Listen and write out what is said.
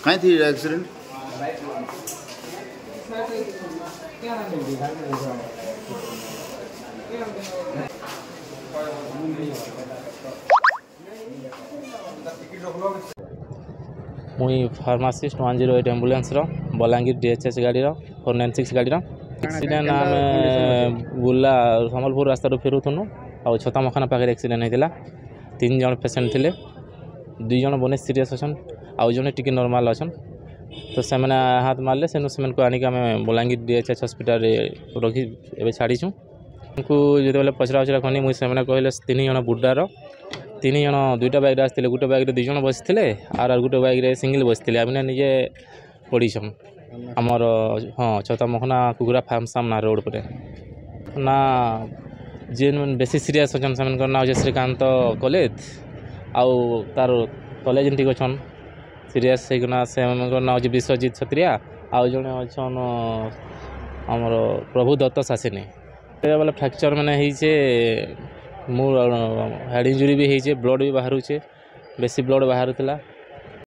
कहीं थी एक्सीडेंट मुई फार्मासिस्ट 108 एम्बुलेंस बलांगीर DHS गाड़ी 496 गाड़ी एक्सीडेंट आम बुला सम्बलपुर रास्ता फेरुथुनु आ छता मखाना पाखे एक्सीडेंट होता 3 जन पेसेंट थे 2 जन बने सीरीयस अच्छा आउ जने टिके नॉर्मल अच्छा तो से हाथ मारे से को आनिक आम बलांगीर DHS हॉस्पिटल रखी ए छाड़ीचु उनको जो पचरा उचरा कनी मुझे कहले 3 जन बुड्डार 3 जन 2टा बाइक आसते गोटे बाइक 2 जन बसते आर गोटे बाइक सिंगल बसते आमने निजे पड़ीछन आमर हाँ छता मखना कुकुरा फार्म सामना रोड पर ना जेन बेसी सीरीयस अच्छा से ना श्रीकांत कॉलेज आउ तार तले जेन अच्छन सीरीयस होना से ना हो विश्वजीत छत्रिया आउ जड़े अच्छा आमर प्रभु दत्त शासिनी बोले फ्रैक्चर मैंने मोर हेड इंजुरी भी होचे ब्लड भी बाहर बेसी ब्लड बाहर